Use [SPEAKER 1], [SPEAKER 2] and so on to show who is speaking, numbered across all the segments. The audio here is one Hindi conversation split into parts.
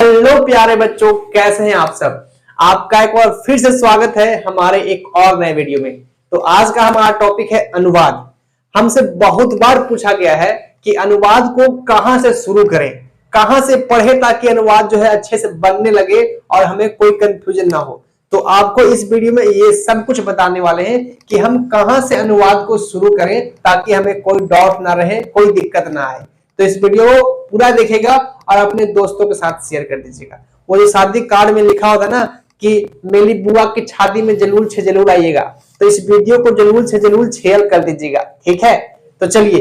[SPEAKER 1] हेलो प्यारे बच्चों, कैसे हैं आप सब। आपका एक बार फिर से स्वागत है हमारे एक और नए वीडियो में। तो आज का हमारा टॉपिक है अनुवाद। हमसे बहुत बार पूछा गया है कि अनुवाद को कहां से शुरू करें, कहां से पढ़े ताकि अनुवाद जो है अच्छे से बनने लगे और हमें कोई कंफ्यूजन ना हो। तो आपको इस वीडियो में ये सब कुछ बताने वाले हैं कि हम कहां से अनुवाद को शुरू करें ताकि हमें कोई डाउट ना रहे, कोई दिक्कत ना आए। तो इस वीडियो को पूरा देखेगा और अपने दोस्तों के साथ शेयर कर दीजिएगा। वो जो शादी कार्ड में लिखा होता ना कि मेरी बुआ की शादी में जरूर से जरूर आइएगा, तो इस वीडियो को जरूर से जरूर शेयर कर दीजिएगा, ठीक है। तो चलिए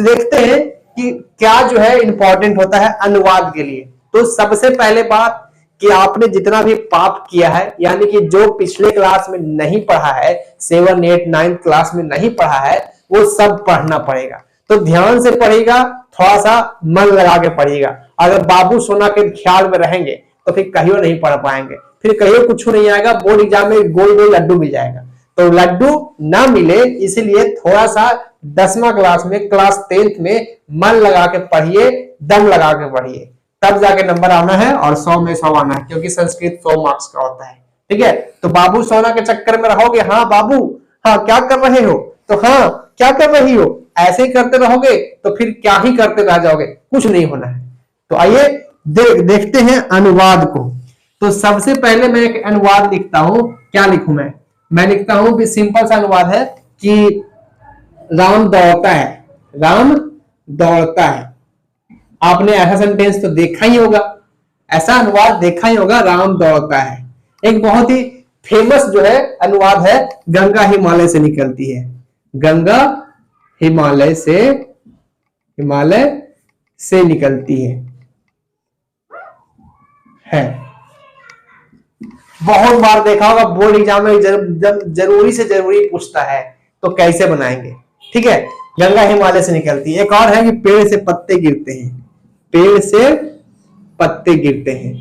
[SPEAKER 1] देखते हैं कि क्या जो है इंपॉर्टेंट होता है अनुवाद के लिए। तो सबसे पहले बात कि आपने जितना भी पाप किया है, यानी कि जो पिछले क्लास में नहीं पढ़ा है, 7, 8, 9 क्लास में नहीं पढ़ा है, वो सब पढ़ना पड़ेगा। तो ध्यान से पढ़ेगा, थोड़ा सा मन लगा के पढ़िएगा। अगर बाबू सोना के ख्याल में रहेंगे तो फिर कहियो नहीं पढ़ पाएंगे, फिर कहियो कुछ नहीं आएगा, बोर्ड एग्जाम में गोल गोल लड्डू मिल जाएगा। तो लड्डू ना मिले इसलिए थोड़ा सा 10वां क्लास में, क्लास 10th में मन लगा के पढ़िए, दम लगा के पढ़िए, तब जाके नंबर आना है और 100 में 100 आना है, क्योंकि संस्कृत 100 मार्क्स का होता है, ठीक है। तो बाबू सोना के चक्कर में रहोगे, हाँ बाबू, हाँ क्या कर रहे हो, तो हाँ क्या कर रही हो, ऐसे ही करते रहोगे तो फिर क्या ही करते रह जाओगे, कुछ नहीं होना है। तो आइए देखते हैं अनुवाद को। तो सबसे पहले मैं एक अनुवाद लिखता हूं। क्या लिखूं मैं लिखता हूं कि सिंपल सा अनुवाद है कि राम दौड़ता है, राम दौड़ता है। आपने ऐसा सेंटेंस तो देखा ही होगा, ऐसा अनुवाद देखा ही होगा, राम दौड़ता है। एक बहुत ही फेमस जो है अनुवाद है, गंगा हिमालय से निकलती है, गंगा हिमालय से निकलती है। बहुत बार देखा होगा, बोर्ड एग्जाम में जब जरूरी से जरूरी पूछता है तो कैसे बनाएंगे, ठीक है। गंगा हिमालय से निकलती है। एक और है कि पेड़ से पत्ते गिरते हैं, पेड़ से पत्ते गिरते हैं।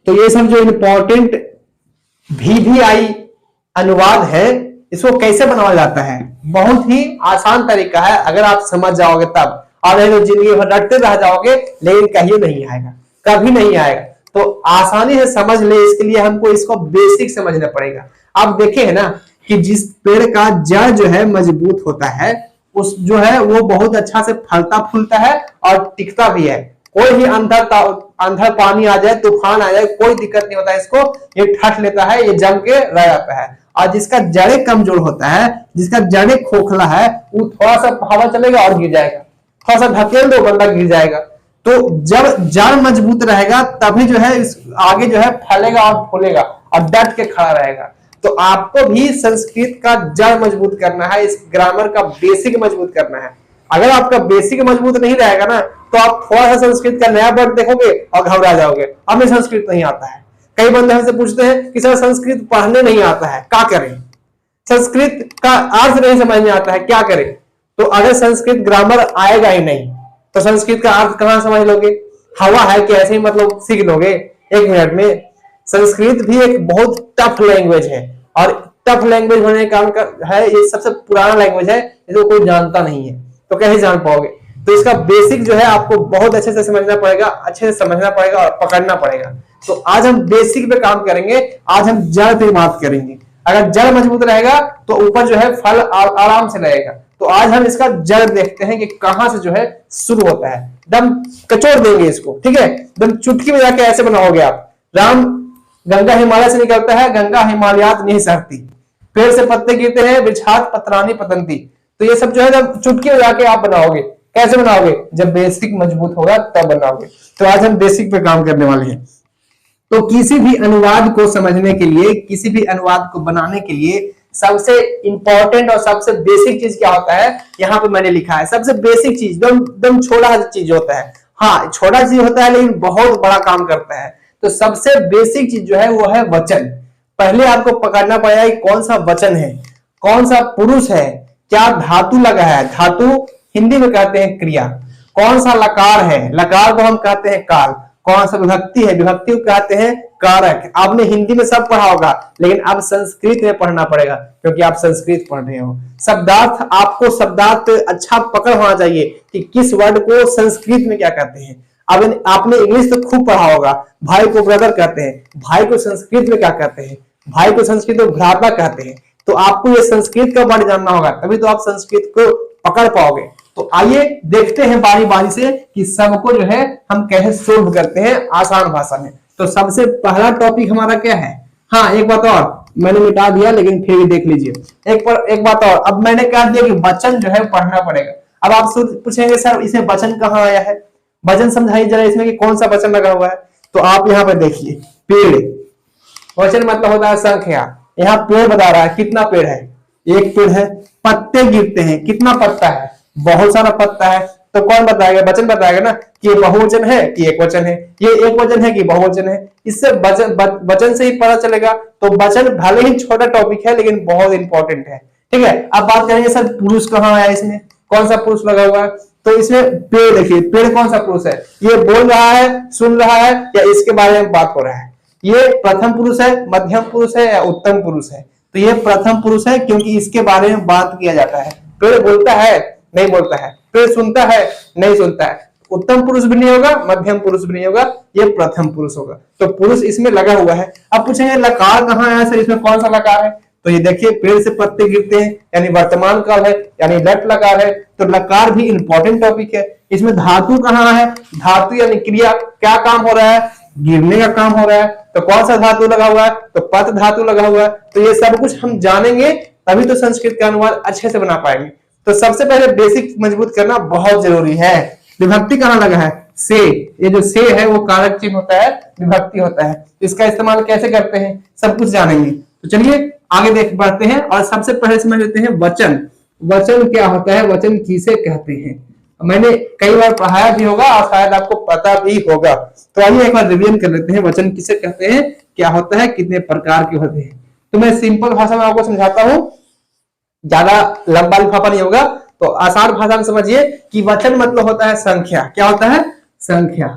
[SPEAKER 1] तो ये सब जो इंपॉर्टेंट VVI अनुवाद है, इसको कैसे बनाया जाता है, बहुत ही आसान तरीका है। अगर आप समझ जाओगे तब, और नहीं तो जिंदगी भर रटते रह जाओगे, लेकिन कहीं नहीं आएगा, कभी नहीं आएगा। तो आसानी से समझ ले, इसके लिए हमको इसको बेसिक समझना पड़ेगा। आप देखे है ना कि जिस पेड़ का जड़ जो है मजबूत होता है, उस जो है वो बहुत अच्छा से फलता फूलता है और टिकता भी है। कोई भी अंधर पानी आ जाए, तूफान आ जाए, कोई दिक्कत नहीं होता है इसको, ये ठट लेता है, ये जम के रह जाता है। और जिसका जड़े कमजोर होता है, जिसका जड़े खोखला है, वो थोड़ा सा हवा चलेगा और गिर जाएगा, थोड़ा सा धकेल दो बंदा गिर जाएगा। तो जब जड़ मजबूत रहेगा तभी जो है आगे जो है फैलेगा और फूलेगा और डट के खड़ा रहेगा। तो आपको भी संस्कृत का जड़ मजबूत करना है, इस ग्रामर का बेसिक मजबूत करना है। अगर आपका बेसिक मजबूत नहीं रहेगा ना, तो आप थोड़ा सा संस्कृत का नया वर्ड देखोगे और घबरा जाओगे, हमें संस्कृत नहीं आता है। कई बंदे हमसे पूछते हैं कि सर संस्कृत पढ़ने नहीं आता है, क्या करें, संस्कृत का अर्थ नहीं समझ में आता है, क्या करें। तो अगर संस्कृत ग्रामर आएगा ही नहीं तो संस्कृत का अर्थ कहां समझ लोगे, हवा है कि ऐसे ही मतलब सीख लोगे 1 मिनट में। संस्कृत भी एक बहुत टफ लैंग्वेज है, और टफ लैंग्वेज होने का कारण है ये सबसे पुराना लैंग्वेज है, इसको कोई जानता नहीं है, तो कैसे जान पाओगे। तो इसका बेसिक जो है आपको बहुत अच्छे से समझना पड़ेगा, अच्छे से समझना पड़ेगा और पकड़ना पड़ेगा। तो आज हम बेसिक पे काम करेंगे, आज हम जड़ पे बात करेंगे। अगर जड़ मजबूत रहेगा तो ऊपर जो है फल आराम से लगेगा। तो आज हम इसका जड़ देखते हैं कि कहां से जो है शुरू होता है, दम कचोड़ देंगे इसको, ठीक है। दम चुटकी में जाके ऐसे बनाओगे आप। राम गंगा हिमालय से निकलता है, गंगा हिमालयात नहीं सहती, पेड़ से पत्ते गिरते हैं, वृक्षात पत्राणी पतंती। तो ये सब जो है जब चुटकी में जाके आप बनाओगे, कैसे बनाओगे, जब बेसिक मजबूत होगा तब बनाओगे। तो आज हम बेसिक पे काम करने वाले हैं। तो किसी भी अनुवाद को समझने के लिए, किसी भी अनुवाद को बनाने के लिए सबसे इंपॉर्टेंट और सबसे बेसिक चीज क्या होता है, यहाँ पे मैंने लिखा है। सबसे बेसिक चीज एकदम छोटा चीज होता है, हाँ छोटा चीज होता है लेकिन बहुत बड़ा काम करता है। तो सबसे बेसिक चीज जो है वो है वचन। पहले आपको पकड़ना पड़ेगा कि कौन सा वचन है, कौन सा पुरुष है, क्या धातु लगा है, धातु हिंदी में कहते हैं क्रिया, कौन सा लकार है, लकार को हम कहते हैं काल, कौन सा विभक्ति है, विभक्ति को कहते हैं कारक। आपने हिंदी में सब पढ़ा होगा, लेकिन अब संस्कृत में पढ़ना पड़ेगा, क्योंकि आप संस्कृत पढ़ रहे हो। शब्दार्थ, आपको शब्दार्थ अच्छा पकड़ होना चाहिए कि किस वर्ड को संस्कृत में क्या कहते हैं। अब आपने इंग्लिश तो खूब पढ़ा होगा, भाई को ब्रदर कहते हैं, भाई को संस्कृत में क्या कहते हैं, भाई को संस्कृत में भ्राता कहते हैं। तो आपको ये संस्कृत का वर्ड जानना होगा, तभी तो आप संस्कृत को पकड़ पाओगे। तो आइए देखते हैं बारी बारी से कि सबको जो है हम कैसे सोल्व करते हैं आसान भाषा में। तो सबसे पहला टॉपिक हमारा क्या है, हाँ एक बात और मैंने मिटा दिया लेकिन फिर भी देख लीजिए। एक बात और, अब मैंने कह दिया कि वचन जो है पढ़ना पड़ेगा। अब आप पूछेंगे सर इसमें वचन कहाँ आया है, वचन समझाइए जरा इसमें कि कौन सा वचन लगा हुआ है। तो आप यहाँ पर देखिए, पेड़, वचन मतलब होता है संख्या। यहाँ पेड़ बता रहा है, कितना पेड़ है, एक पेड़ है। पत्ते गिरते हैं, कितना पत्ता है, बहुत सारा पत्ता है। तो कौन बताएगा, वचन बताएगा ना कि ये बहुवचन है कि एक वचन है, ये एक वचन है कि बहुवचन है। इससे वचन से ही पता चलेगा। तो वचन भले ही छोटा टॉपिक है लेकिन बहुत इंपॉर्टेंट है, ठीक है। अब बात करेंगे सर पुरुष कहाँ आया, इसमें कौन सा पुरुष लगा हुआ है। तो इसमें पेड़, देखिए पेड़ कौन सा पुरुष है, ये बोल रहा है, सुन रहा है, या इसके बारे में बात हो रहा है। ये प्रथम पुरुष है, मध्यम पुरुष है या उत्तम पुरुष है। तो ये प्रथम पुरुष है क्योंकि इसके बारे में बात किया जाता है। पेड़ बोलता है, नहीं बोलता है, पेड़ सुनता है, नहीं सुनता है। उत्तम पुरुष भी नहीं होगा, मध्यम पुरुष भी नहीं होगा, ये प्रथम पुरुष होगा। तो पुरुष इसमें लगा हुआ है। अब पूछेंगे लकार कहाँ है सर, इसमें कौन सा लकार है। तो ये देखिए पेड़ से पत्ते गिरते हैं यानी वर्तमान काल है, यानी लट लकार है। तो लकार भी इंपॉर्टेंट टॉपिक है। इसमें धातु कहाँ है, धातु यानी क्रिया, क्या काम हो रहा है, गिरने का काम हो रहा है। तो कौन सा धातु लगा हुआ है, तो पत धातु लगा हुआ है। तो ये सब कुछ हम जानेंगे तभी तो संस्कृत का अनुवाद अच्छे से बना पाएंगे। तो सबसे पहले बेसिक मजबूत करना बहुत जरूरी है। विभक्ति कहाँ लगा है, से, ये जो से है वो कारक चिन्ह होता है, विभक्ति होता है। इसका इस्तेमाल कैसे करते हैं सब कुछ जानेंगे। तो चलिए आगे देख बढ़ते हैं और सबसे पहले समझ लेते हैं वचन। वचन क्या होता है, वचन किसे कहते हैं। मैंने कई बार पढ़ाया भी होगा और शायद आपको पता भी होगा। तो आइए एक बार रिवीजन कर लेते हैं, वचन किसे कहते हैं, क्या होता है, कितने प्रकार के होते हैं। तो मैं सिंपल भाषा में आपको समझाता हूं, ज्यादा लंबा लिफाफा नहीं होगा। तो आसान भाषा में समझिए कि वचन मतलब होता है संख्या। क्या होता है, संख्या।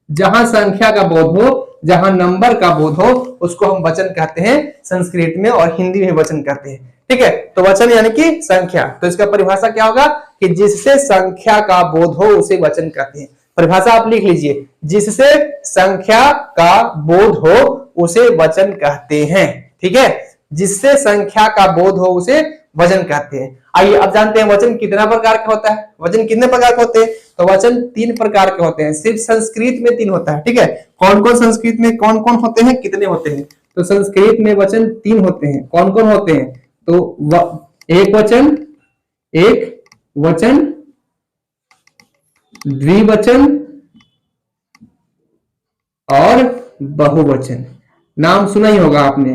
[SPEAKER 1] जहां संख्या का बोध हो, जहां नंबर का बोध हो, उसको हम वचन कहते हैं संस्कृत में, और हिंदी में वचन कहते हैं, ठीक है। तो वचन यानी कि संख्या। तो इसका परिभाषा क्या होगा कि जिससे संख्या का बोध हो उसे वचन कहते हैं। परिभाषा आप लिख लीजिए, जिससे संख्या का बोध हो उसे वचन कहते हैं, ठीक है। जिससे संख्या का बोध हो उसे वचन कहते हैं। आइए अब जानते हैं वचन कितना प्रकार का होता है। वचन कितने प्रकार के होते हैं, तो वचन 3 प्रकार के होते हैं। सिर्फ संस्कृत में 3 होता है, ठीक है। कौन कौन संस्कृत में कौन कौन होते हैं, कितने होते हैं। तो संस्कृत में वचन 3 होते हैं। कौन कौन होते हैं, तो एक वचन, एक वचन, द्विवचन और बहुवचन। नाम सुना ही होगा आपने,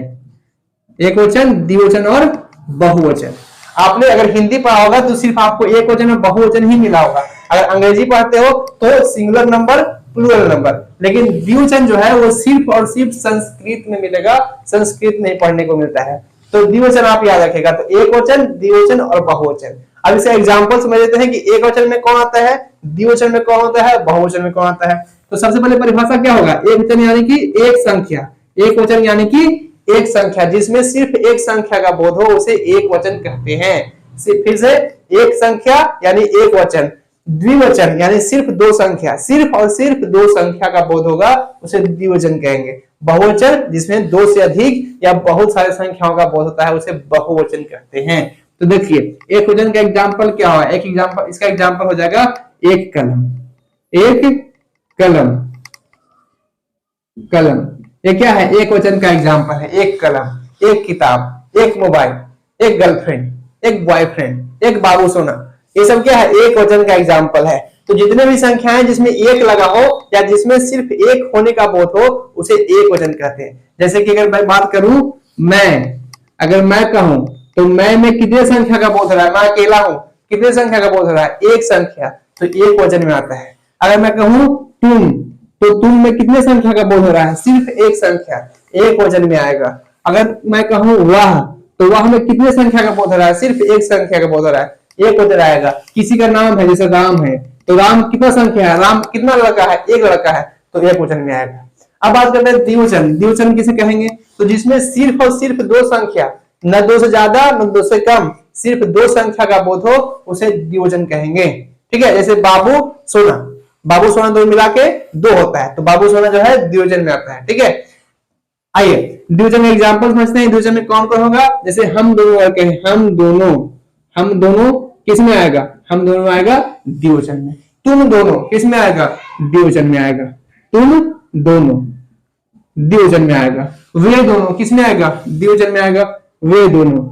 [SPEAKER 1] एक वचन, द्विवचन और बहुवचन। आपने अगर हिंदी पढ़ा होगा तो सिर्फ आपको एक वचन और बहुवचन ही मिला होगा। अगर अंग्रेजी पढ़ते हो तो सिंगुलर नंबर, प्लूरल नंबर। लेकिन द्विवचन जो है वो सिर्फ और सिर्फ संस्कृत में मिलेगा, संस्कृत में पढ़ने को मिलता है। तो द्विवचन आप याद रखेगा, तो एक वचन, द्विवचन और बहुवचन। अब इसे एग्जांपल समझ लेते हैं कि एक वचन में कौन आता है, द्विवचन में कौन होता है, बहुवचन में कौन आता है। तो सबसे पहले परिभाषा क्या होगा, एक वचन यानी कि एक संख्या, एक वचन यानी कि एक संख्या जिसमें सिर्फ एक संख्या का बोध हो उसे एक वचन कहते हैं। फिर से, एक संख्या यानी एक वचन, द्विवचन यानी सिर्फ 2 संख्या, सिर्फ और सिर्फ 2 संख्या का बोध होगा उसे द्विवचन कहेंगे। बहुवचन जिसमें 2 से अधिक या बहुत सारे संख्याओं का बोध होता है उसे बहुवचन कहते हैं। तो देखिए एक वचन का एग्जाम्पल क्या हुआ, एक एग्जाम्पल, इसका एग्जाम्पल हो जाएगा एक कलम, एक कलम, कलम। ये क्या है, एक वचन का एग्जाम्पल है। एक कलम, एक किताब, एक मोबाइल, एक गर्लफ्रेंड, एक बॉयफ्रेंड, एक बाबू सोना, ये सब क्या है, एक वचन का एग्जाम्पल है। तो जितने भी संख्याएं जिसमें एक लगा हो या जिसमें सिर्फ एक होने का बोध हो उसे एक वचन कहते हैं। जैसे कि अगर मैं बात करूं, मैं, अगर मैं कहूं तो मैं में कितने संख्या का बोध हो रहा है, मैं अकेला हूं, कितने संख्या का बोध हो रहा है, एक संख्या, तो एक वचन में आता है। अगर मैं कहूं तुम, तो तुम में कितने संख्या का बोध हो रहा है, सिर्फ एक संख्या, एक वचन में आएगा। अगर मैं कहूं वह, तो वह में कितने संख्या का बोध हो रहा है, सिर्फ एक संख्या का बोध हो रहा है, एक वचन आएगा। किसी का नाम है जैसे राम है, तो राम कितना संख्या है, राम कितना लड़का है, एक लड़का है, तो एक वचन में आएगा। अब बात करते हैं द्विवचन। द्विवचन किसे कहेंगे, तो जिसमें सिर्फ और सिर्फ 2 संख्या, न 2 से ज्यादा न 2 से कम, सिर्फ 2 संख्या का बोध हो उसे द्विवचन कहेंगे, ठीक है। जैसे बाबू सोना, बाबू सोना दोनों मिला के 2 होता है, तो बाबू सोना जो है द्विवचन में आता है। ठीक है, आइए द्विवचन में एग्जांपल समझते हैं। द्विवचन में कौन कौन होगा, जैसे हम दोनों करके हम दोनों किस में आएगा, हम दोनों आएगा द्विवचन में। तुम दोनों किस में आएगा, द्विवचन में आएगा, तुम दोनों द्विवचन में आएगा। वे दोनों किस में आएगा, द्विवचन में आएगा, वे दोनों।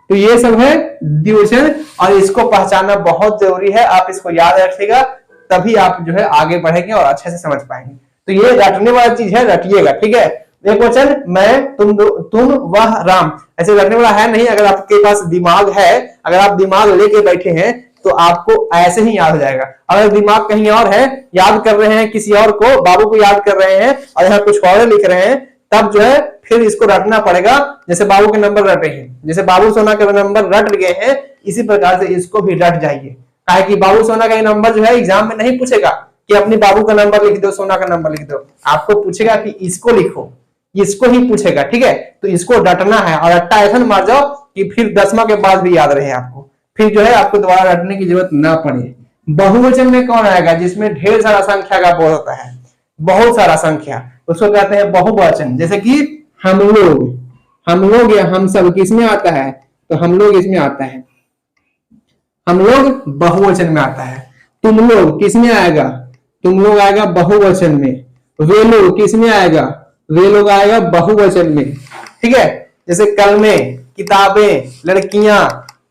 [SPEAKER 1] तो ये सब है द्विवचन, और इसको पहचानना बहुत जरूरी है। आप इसको याद रखिएगा, तभी आप जो है आगे बढ़ेंगे और अच्छे से समझ पाएंगे। तो ये रटने वाली चीज है, रटिएगा। ठीक है, एक वचन मैं, तुम वह राम, ऐसे रटने वाला है नहीं। अगर आपके पास दिमाग है, अगर आप दिमाग लेके बैठे हैं तो आपको ऐसे ही याद हो जाएगा। अगर दिमाग कहीं और है, याद कर रहे हैं किसी और को, बाबू को याद कर रहे हैं और यहाँ कुछ और लिख रहे हैं, तब जो है फिर इसको रटना पड़ेगा। जैसे बाबू के नंबर रटे हैं, जैसे बाबू सोना के नंबर रट गए हैं, इसी प्रकार से इसको भी रट जाइए। काहे कि बाबू सोना का नंबर जो है एग्जाम में नहीं पूछेगा कि अपनी बाबू का नंबर लिख दो, सोना का नंबर लिख दो। आपको पूछेगा कि इसको लिखो, इसको ही पूछेगा। ठीक है, तो इसको रटना है, और रट्टा ऐसा मार जाओ कि फिर 10वां के बाद भी याद रहे आपको, फिर जो है आपको दोबारा रटने की जरूरत ना पड़े। बहुवचन में कौन आएगा, जिसमें ढेर सारा संख्या का बोध होता है, बहुत सारा संख्या, उसको कहते हैं बहुवचन। जैसे कि हम लोग या हम सब किस में आता है, तो हम लोग इसमें आता है, हम लोग बहुवचन में आता है। तुम लोग किस में आएगा, तुम लोग आएगा बहुवचन में। वे लोग किस में आएगा, वे लोग आएगा बहुवचन में। ठीक है, जैसे कलमें, किताबें, लड़कियां,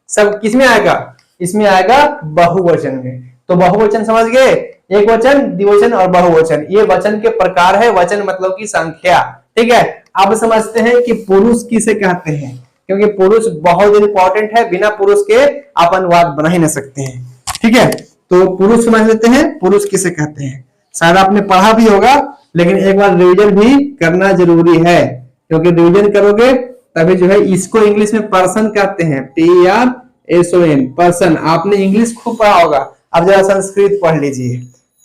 [SPEAKER 1] सब किस में आएगा, इसमें आएगा बहुवचन में। तो बहुवचन समझ गए, एक वचन, द्विवचन और बहुवचन, ये वचन के प्रकार है। वचन मतलब की संख्या। ठीक है, अब समझते हैं कि पुरुष किसे कहते हैं, क्योंकि पुरुष बहुत इंपॉर्टेंट है, बिना पुरुष के आप अनुवाद बना ही नहीं सकते हैं। ठीक है, तो पुरुष समझ लेते हैं, पुरुष किसे कहते हैं। शायद आपने पढ़ा भी होगा, लेकिन एक बार रिवीजन भी करना जरूरी है, क्योंकि रिवीजन करोगे तभी जो है इसको इंग्लिश में पर्सन कहते हैं, PRSON, पर्सन। आपने इंग्लिश खूब पढ़ा होगा, अब जरा संस्कृत पढ़ लीजिए।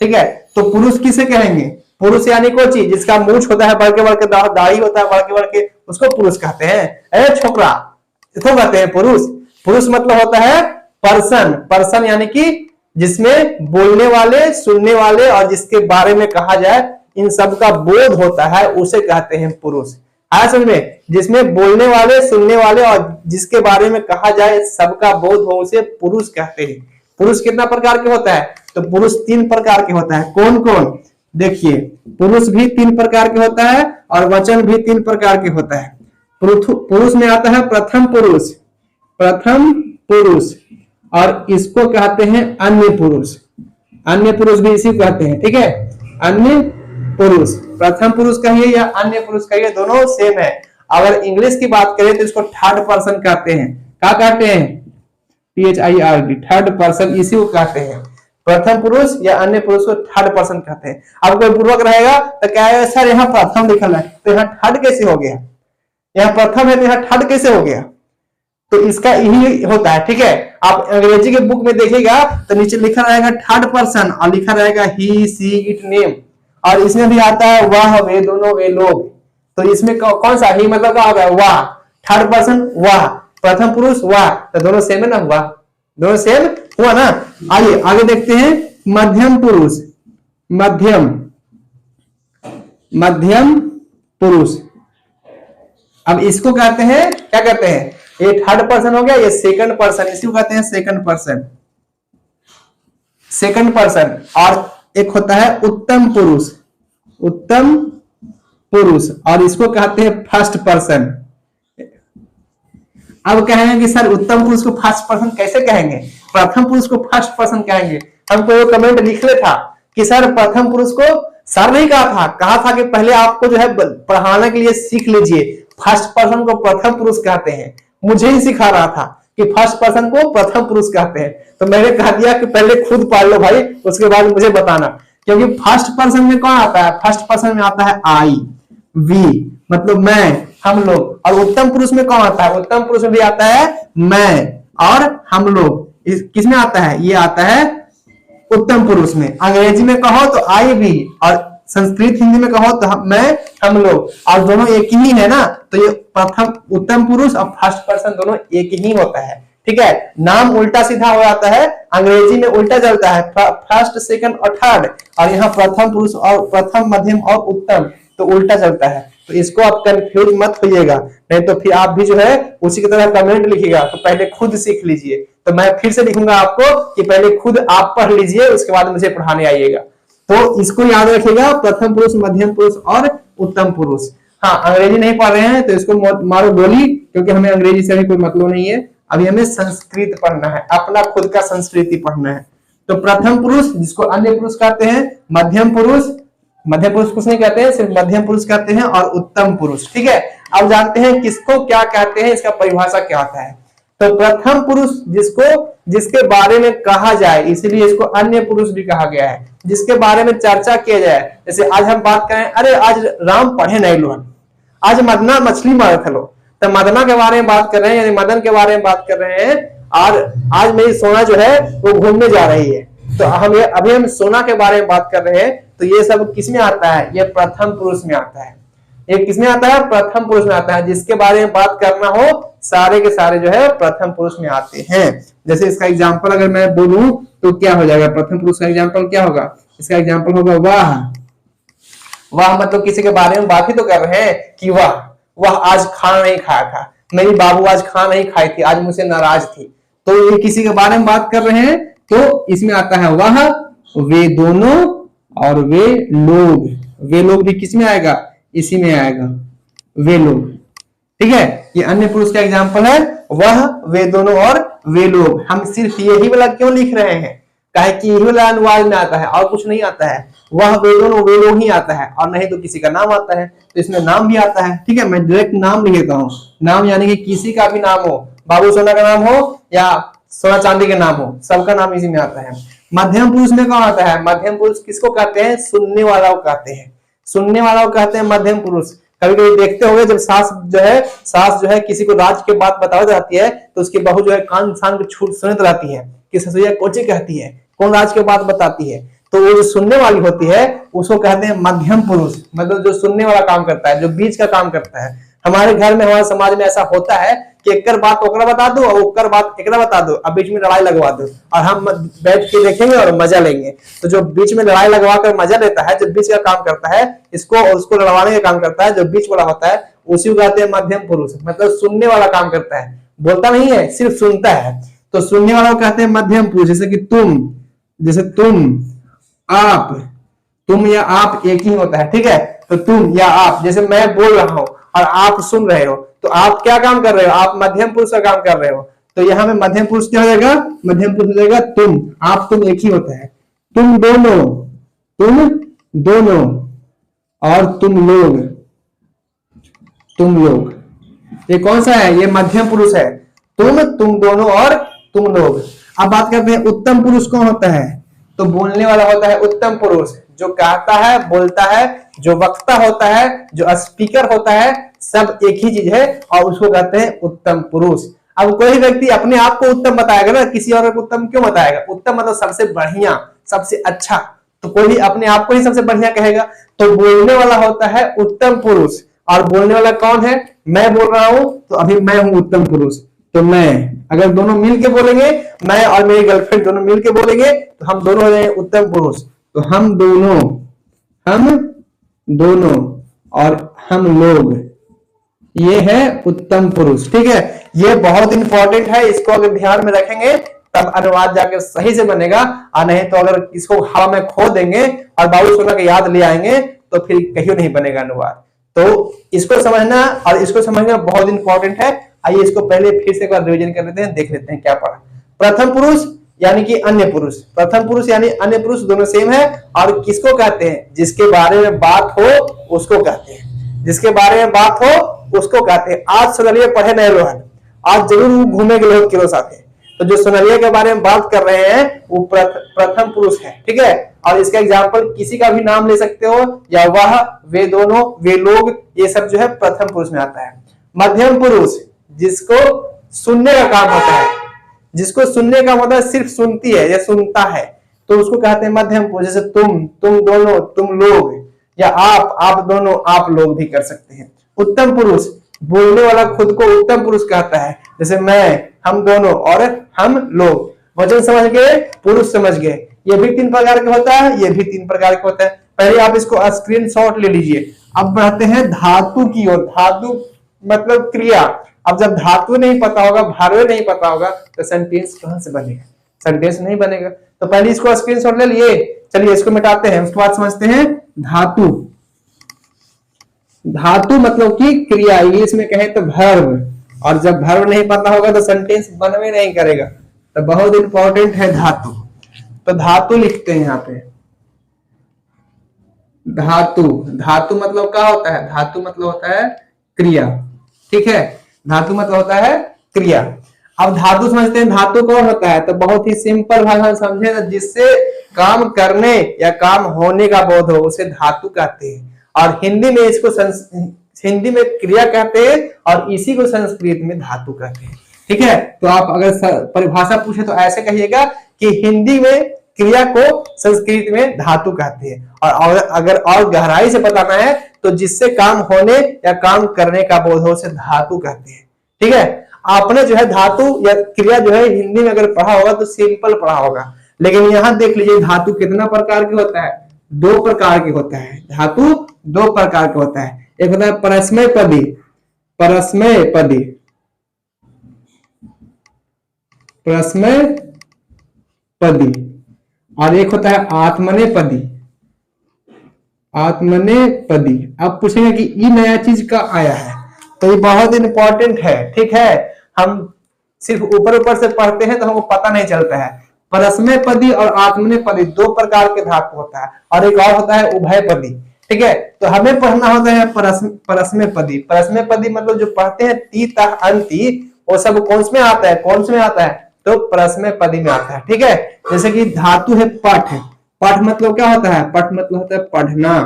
[SPEAKER 1] ठीक है, तो पुरुष किसे कहेंगे, पुरुष यानी कोई चीज जिसका मूछ होता है, बड़के बड़के दाढ़ी होता है बड़के बड़के, उसको पुरुष कहते हैं। अरे छोकरा, इसको कहते हैं पुरुष। पुरुष मतलब होता है पर्सन। पर्सन यानी कि जिसमें बोलने वाले, सुनने वाले और जिसके बारे में कहा जाए इन सब का बोध होता है, उसे कहते हैं पुरुष। आया समझ में, जिसमें बोलने वाले, सुनने वाले और जिसके बारे में कहा जाए सबका बोध हो, उसे पुरुष कहते हैं। पुरुष कितना प्रकार के होता है, तो पुरुष 3 प्रकार के होता है। कौन कौन, देखिए, पुरुष भी 3 प्रकार के होता है और वचन भी 3 प्रकार के होता है। पुरुष में आता है प्रथम पुरुष, प्रथम पुरुष, और इसको कहते हैं अन्य पुरुष। अन्य पुरुष भी इसी कहते हैं। ठीक है, अन्य पुरुष, प्रथम पुरुष कहिए या अन्य पुरुष कहिए, दोनों सेम है। अगर इंग्लिश की बात करें तो इसको थर्ड पर्सन कहते हैं। क्या कहते हैं, THIRD, थर्ड पर्सन, इसी को कहते हैं। प्रथम पुरुष या अन्य पुरुष को थर्ड पर्सन कहते हैं। अब कोई पूर्वक रहेगा तो क्या है, सर यहाँ प्रथम लिखा है तो यहाँ थर्ड कैसे हो गया, यहाँ प्रथम है तो यहाँ थर्ड कैसे हो गया, तो इसका यही होता है। ठीक है, आप अंग्रेजी के बुक में देखिएगा तो नीचे लिखा रहेगा थर्ड पर्सन और लिखा रहेगा ही, सी, इट, नेम, और इसमें भी आता है वह, वे दोनों, वे लोग। तो इसमें कौन सा ही मतलब क्या होगा, वह, थर्ड पर्सन वह, प्रथम पुरुष वह, तो दोनों सेम है ना, हुआ, दोनों सेम हुआ ना। आइए आगे देखते हैं, मध्यम पुरुष, मध्यम पुरुष। अब इसको कहते हैं, क्या कहते हैं, ये थर्ड पर्सन हो गया, ये सेकंड पर्सन, इसको कहते हैं सेकंड पर्सन, सेकंड पर्सन। और एक होता है उत्तम पुरुष, उत्तम पुरुष, और इसको कहते हैं फर्स्ट पर्सन। अब कहेंगे कि सर उत्तम पुरुष को फर्स्ट पर्सन कैसे कहेंगे, प्रथम पुरुष को फर्स्ट पर्सन कहेंगे। हमको कमेंट लिख ले था कि सर प्रथम पुरुष को, सर नहीं कहा था कि पहले आपको जो है पढ़ाने के लिए सीख लीजिए, फर्स्ट पर्सन को प्रथम पुरुष कहते हैं। मुझे ही सिखा रहा था कि फर्स्ट पर्सन को प्रथम पुरुष कहते हैं, तो मैंने कह दिया कि पहले खुद पढ़ लो भाई, उसके बाद मुझे बताना। क्योंकि फर्स्ट पर्सन में कौन आता है, फर्स्ट पर्सन में आता है आई, वी मतलब मैं, हम लोग। और उत्तम पुरुष में कौन आता है, उत्तम पुरुष में भी आता है मैं और हम लोग। किसमें आता है, ये आता है उत्तम पुरुष में। अंग्रेजी में कहो तो आई, वी, और संस्कृत हिंदी में कहो तो मैं, हम लोग, और दोनों एक ही है ना। तो ये प्रथम, उत्तम पुरुष और फर्स्ट पर्सन दोनों एक ही होता है। ठीक है। नाम उल्टा सीधा हो जाता है, अंग्रेजी में उल्टा चलता है, फर्स्ट सेकंड और थर्ड, और यहाँ प्रथम पुरुष और प्रथम मध्यम और उत्तम तो उल्टा चलता है। तो इसको आप कंफ्यूज मत होइएगा, नहीं तो फिर आप भी जो है उसी की तरह कमेंट लिखिएगा, तो पहले खुद सीख लीजिए। तो मैं फिर से लिखूंगा आपको कि पहले खुद आप पढ़ लीजिए, उसके बाद मुझे पढ़ाने आइएगा। तो इसको याद रखिएगा, प्रथम पुरुष, मध्यम पुरुष और उत्तम पुरुष। हाँ, अंग्रेजी नहीं पढ़ रहे हैं तो इसको मारो गोली, क्योंकि हमें अंग्रेजी से भी कोई मतलब नहीं है। अभी हमें संस्कृत पढ़ना है, अपना खुद का संस्कृति पढ़ना है। तो प्रथम पुरुष जिसको अन्य पुरुष कहते हैं, मध्यम पुरुष, मध्यम पुरुष कुछ नहीं कहते हैं, सिर्फ मध्यम पुरुष कहते हैं, और उत्तम पुरुष। ठीक है, अब जानते हैं किसको क्या कहते हैं, इसका परिभाषा क्या होता है। तो प्रथम पुरुष जिसके बारे में कहा जाए, इसीलिए इसको अन्य पुरुष भी कहा गया है, जिसके बारे में चर्चा किया जाए। जैसे आज हम बात करें, अरे आज राम पढ़े नहीं लोहन, आज मदना मछली मारत लो, तो मदना के बारे में बात कर रहे हैं, यानी मदन के बारे में बात कर रहे हैं। और आज मेरी सोना जो है वो घूमने जा रही है, तो अभी हम सोना के बारे में बात कर रहे हैं। तो ये सब किस में आता है, ये प्रथम पुरुष में आता है। ये किसमें आता है, प्रथम पुरुष में आता है। जिसके बारे में बात करना हो सारे के सारे जो है प्रथम पुरुष में आते हैं। जैसे इसका एग्जांपल अगर मैं बोलूं तो क्या हो जाएगा, प्रथम पुरुष का एग्जांपल क्या होगा, इसका एग्जांपल होगा वाह। वाह मतलब किसी के बारे में बात ही तो कर रहे हैं कि वाह, वह आज खाना नहीं खाया था, मेरी बाबू आज खाना नहीं खाई थी, आज मुझसे नाराज थी। तो ये किसी के बारे में बात कर रहे हैं, तो इसमें आता है वह, वे दोनों और वे लोग। वे लोग भी किस में आएगा, इसी में आएगा, वे लोग। ठीक है, ये अन्य पुरुष का एग्जांपल है, वह, वे दोनों और वे लोग। हम सिर्फ यही वाला क्यों लिख रहे हैं, काहे कि यही वाला अनुवाद में आता है और कुछ नहीं आता है। वह, वे दोनों, वे लोग ही आता है, और नहीं तो किसी का नाम आता है, तो इसमें नाम भी आता है। ठीक है, मैं डायरेक्ट नाम लिख देता हूँ। नाम यानी कि किसी का भी नाम हो, बाबू सोना का नाम हो या सोना चांदी के नाम हो, सबका नाम इसी में आता है। मध्यम पुरुष में कौन आता है, मध्यम पुरुष किसको कहते हैं, सुनने वाला को कहते हैं, सुनने वाला को कहते हैं मध्यम पुरुष। कभी कभी देखते होंगे जब सास जो है किसी को राज के बात बता जाती है, तो उसकी बहू जो है कान सान को छूट सुनत रहती है कि ससुरिया कोची कहती है, कौन राज के बात बताती है। तो वो जो सुनने वाली होती है उसको कहते हैं मध्यम पुरुष, मतलब जो सुनने वाला काम करता है, जो बीच का काम करता है। हमारे घर में, हमारे समाज में ऐसा होता है कि एक बात ओकरा बता दो और ओकर बात एकरा बता दो, अब बीच में लड़ाई लगवा दो, और हम बैठ के देखेंगे और मजा लेंगे। तो जो बीच में लड़ाई लगवा कर मजा लेता है, जो बीच का काम करता है, इसको और उसको लड़वाने का काम करता है, जो बीच वाला होता है, उसी को कहते हैं मध्यम पुरुष, मतलब सुनने वाला काम करता है, बोलता नहीं है, सिर्फ सुनता है। तो सुनने वाला को कहते हैं मध्यम पुरुष। जैसे कि जैसे तुम, आप, तुम या आप एक ही होता है। ठीक है, तो तुम या आप, जैसे मैं बोल रहा हूं और आप सुन रहे हो, तो आप क्या काम कर रहे हो, आप मध्यम पुरुष का काम कर रहे हो। तो यहाँ में मध्यम पुरुष क्या हो जाएगा, मध्यम पुरुष हो जाएगा तुम, आप तुम एक ही होता है। तुम दोनों और तुम लोग, ये कौन सा है, ये मध्यम पुरुष है। तुम दोनों और तुम लोग। अब बात करते हैं उत्तम पुरुष कौन होता है, तो बोलने वाला होता है उत्तम पुरुष, जो कहता है, बोलता है, जो वक्ता होता है, जो स्पीकर होता है, सब एक ही चीज है, और उसको कहते हैं उत्तम पुरुष। अब कोई व्यक्ति अपने आप को उत्तम बताएगा ना, किसी और को उत्तम क्यों बताएगा, उत्तम मतलब सबसे बढ़िया, सबसे अच्छा, तो कोई भी अपने आप को ही सबसे बढ़िया कहेगा। तो बोलने वाला होता है उत्तम पुरुष, और बोलने वाला कौन है, मैं बोल रहा हूं, तो अभी मैं हूं उत्तम पुरुष। तो मैं, अगर दोनों मिलके बोलेंगे, मैं और मेरी गर्लफ्रेंड दोनों मिलके बोलेंगे, तो हम दोनों हो जाएंगे उत्तम पुरुष। तो हम दोनों और हम लोग, ये है उत्तम पुरुष। ठीक है, ये बहुत इंपॉर्टेंट है, इसको अगर ध्यान में रखेंगे तब अनुवाद जाके सही से बनेगा, और नहीं तो अगर इसको हवा में खो देंगे और बाबू सोना के याद ले आएंगे तो फिर कहीं नहीं बनेगा अनुवाद। तो इसको समझना, और इसको समझना बहुत इंपॉर्टेंट है। आइए इसको पहले फिर से एक बार रिवीजन कर लेते हैं, देख लेते हैं क्या पढ़ा। प्रथम पुरुष यानी कि अन्य पुरुष, प्रथम पुरुष यानी अन्य पुरुष, दोनों सेम है। और किसको कहते हैं, जिसके बारे में बात हो उसको कहते हैं, जिसके बारे में बात हो उसको कहते हैं। आज सुनलिए पढ़े नहीं रोहन, आज जरूर घूमे गए किरो साथे, तो जो सुनलिए के बारे में बात कर रहे हैं वो प्रथम पुरुष है। ठीक है, और इसका एग्जाम्पल किसी का भी नाम ले सकते हो, या वह, वे दोनों, वे लोग, ये सब जो है प्रथम पुरुष में आता है। मध्यम पुरुष जिसको सुनने का काम होता है, जिसको सुनने का मतलब सिर्फ सुनती है या सुनता है, तो उसको कहते हैं मध्यम पुरुष। जैसे तुम दोनों, तुम लोग, या आप दोनों, आप लोग भी कर सकते हैं। उत्तम पुरुष, बोलने वाला खुद को उत्तम पुरुष कहता है। जैसे मैं, हम दोनों और हम लोग। वचन समझ गए, पुरुष समझ गए। ये भी 3 प्रकार का होता है, ये भी 3 प्रकार का होता है। पहले आप इसको स्क्रीनशॉट ले लीजिए। अब बढ़ते हैं धातु की ओर। धातु मतलब क्रिया। अब जब धातु नहीं पता होगा, भारवे नहीं पता होगा, तो सेंटेंस कहां से बनेगा? सेंटेंस नहीं बनेगा। तो पहले इसको स्क्रीनशॉट ले लिए। चलिए इसको मिटाते हैं, उसके बाद समझते हैं धातु। धातु मतलब कि क्रिया, इंग्लिश में कहें तो वर्ब। और जब वर्ब नहीं पता होगा तो सेंटेंस बनवे नहीं करेगा। तो बहुत इंपॉर्टेंट है धातु। तो धातु लिखते हैं यहां पे। धातु, धातु मतलब क्या होता है? धातु मतलब होता है क्रिया। ठीक है, धातु मतलब होता है क्रिया। अब धातु समझते हैं, धातु कौन होता है? तो बहुत ही सिंपल भाषा में समझे ना, जिससे काम करने या काम होने का बोध हो, उसे धातु कहते हैं। और हिंदी में इसको हिंदी में क्रिया कहते हैं और इसी को संस्कृत में धातु कहते हैं। ठीक है, तो आप अगर परिभाषा पूछे तो ऐसे कहिएगा कि हिंदी में क्रिया को संस्कृत में धातु कहते हैं। और अगर और गहराई से बताना है तो जिससे काम होने या काम करने का बोध हो, उसे धातु कहते हैं। ठीक है, आपने जो है धातु या क्रिया जो है हिंदी में अगर पढ़ा होगा तो सिंपल पढ़ा होगा, लेकिन यहां देख लीजिए धातु कितना प्रकार के होता है? 2 प्रकार के होता है। धातु 2 प्रकार का होता है। एक होता है परस्मय पदी, परस्मय पदी, परस्मय पदी, और एक होता है आत्मनेपदी, आत्मनेपदी। अब पूछेंगे कि ये नया चीज का आया है, तो ये बहुत इंपॉर्टेंट है। ठीक है, हम सिर्फ ऊपर ऊपर से पढ़ते हैं तो हमको पता नहीं चलता है। परस्मय पदी और आत्मनेपदी 2 प्रकार के धातु होता है, और एक और होता है उभय पदी। ठीक है, तो हमें पढ़ना होता है परस्मय पदी। परस्मय पदी मतलब जो पढ़ते हैं ती ता अंति, वो सब कौन से में आता है? कौन से में आता है? तो परस्मय पदी में आता है। ठीक है, जैसे कि धातु है पठ। पठ मतलब क्या होता है? पठ मतलब होता है पढ़ना।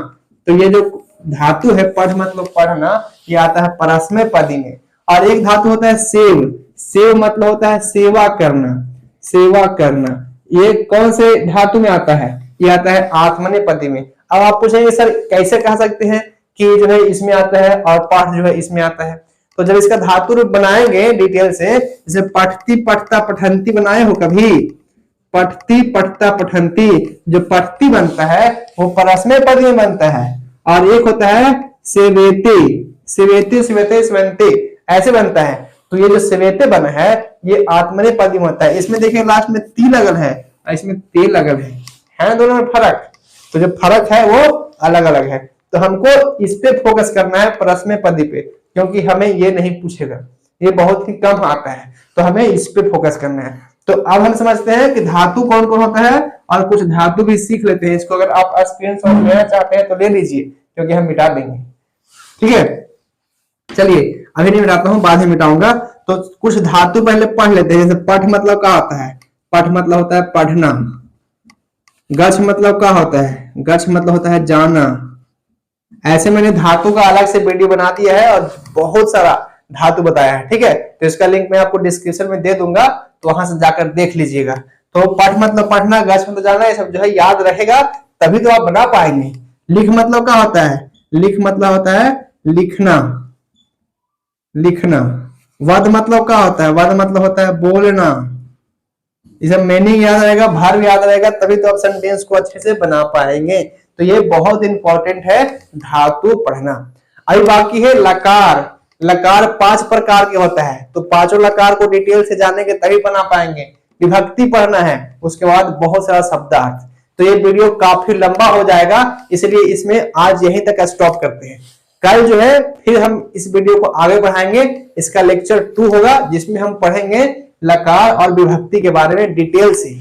[SPEAKER 1] तो ये जो धातु है पठ मतलब पढ़ना, ये आता है परस्मय पदी में। और एक धातु होता है सेव। सेव मतलब होता है सेवा करना, सेवा करना। ये कौन से धातु में आता है? ये आता है आत्मनेपदी में। अब आप पूछेंगे सर कैसे कह सकते हैं कि जो है इसमें आता है और पाठ जो है इसमें आता है? तो जब इसका धातु रूप बनाएंगे डिटेल से, जैसे पठती पठता पठंती बनाए हो कभी? पठती पठता पठंती, जो पठती बनता है वो परस्मय पदी में बनता है। और एक होता है सेवेते, सेवेते सेवेते सेवंते, ऐसे बनता है। तो ये जो सेवेते बना है ये आत्मनेपदी में होता है। इसमें देखिए लास्ट में ती लगल है और इसमें ते लगल है दोनों में फर्क। तो जो फर्क है वो अलग अलग है। तो हमको इस पे फोकस करना है, परस्मय पदी पे, क्योंकि हमें ये नहीं पूछेगा, ये बहुत ही कम आता है, तो हमें इस पे फोकस करना है। तो अब हम समझते हैं कि धातु कौन कौन होता है और कुछ धातु भी सीख लेते हैं। इसको अगर आप स्क्रीनशॉट लेना चाहते हैं तो ले लीजिए, क्योंकि हम मिटा देंगे। ठीक है, चलिए अभी नहीं मिटाता हूं, बाद में मिटाऊंगा। तो कुछ धातु पहले पढ़ लेते हैं। जैसे पठ मतलब क्या होता है? पठ मतलब होता है पढ़ना। गच्छ मतलब क्या होता है? गच्छ मतलब होता है जाना। ऐसे मैंने धातु का अलग से वीडियो बना दिया है और बहुत सारा धातु बताया है। ठीक है, तो इसका लिंक मैं आपको डिस्क्रिप्शन में दे दूंगा, तो वहां से जाकर देख लीजिएगा। तो पठ मतलब पढ़ना, गच्छ मतलब जाना, ये सब जो है याद रहेगा, तभी तो आप बना पाएंगे। लिख मतलब क्या होता है? लिख मतलब होता है लिखना, लिखना। वध मतलब क्या होता है? वध मतलब होता है बोलना। ये सब मीनिंग याद रहेगा, भार याद रहेगा, तभी तो आप सेंटेंस को अच्छे से बना पाएंगे। तो ये बहुत इंपॉर्टेंट है धातु पढ़ना। अभी बाकी है लकार। लकार 5 प्रकार के होता है, तो पांचों लकार को डिटेल से जानेंगे तभी बना पाएंगे। विभक्ति पढ़ना है, उसके बाद बहुत सारा शब्दार्थ। तो ये वीडियो काफी लंबा हो जाएगा, इसलिए इसमें आज यहीं तक स्टॉप करते हैं। कल जो है फिर हम इस वीडियो को आगे बढ़ाएंगे। इसका लेक्चर 2 होगा, जिसमें हम पढ़ेंगे लकार और विभक्ति के बारे में डिटेल से।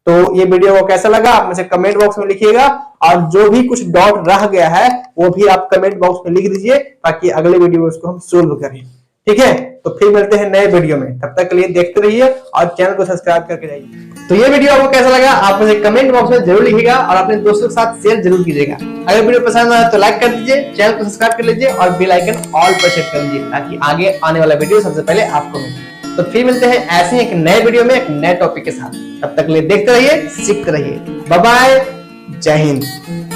[SPEAKER 1] तो ये वीडियो को कैसा लगा आप मुझे कमेंट बॉक्स में लिखिएगा, और जो भी कुछ डाउट रह गया है वो भी आप कमेंट बॉक्स में लिख दीजिए, ताकि अगले वीडियो में उसको हम सोल्व करें। ठीक है, तो फिर मिलते हैं नए वीडियो में। तब तक के लिए देखते रहिए और चैनल को सब्सक्राइब करके जाइए। तो ये वीडियो आपको कैसा लगा आप मुझे कमेंट बॉक्स में जरूर लिखिएगा, और अपने दोस्तों के साथ शेयर जरूर कीजिएगा। अगर वीडियो पसंद आया तो लाइक कर दीजिए, चैनल को सब्सक्राइब कर लीजिए और बेल आइकन ऑल पर सेट कर लीजिए, ताकि आगे आने वाला वीडियो सबसे पहले आपको मिले। तो फिर मिलते हैं ऐसे एक नए वीडियो में एक नए टॉपिक के साथ। तब तक के लिए देखते रहिए, सीखते रहिए। बाय बाय, जय हिंद।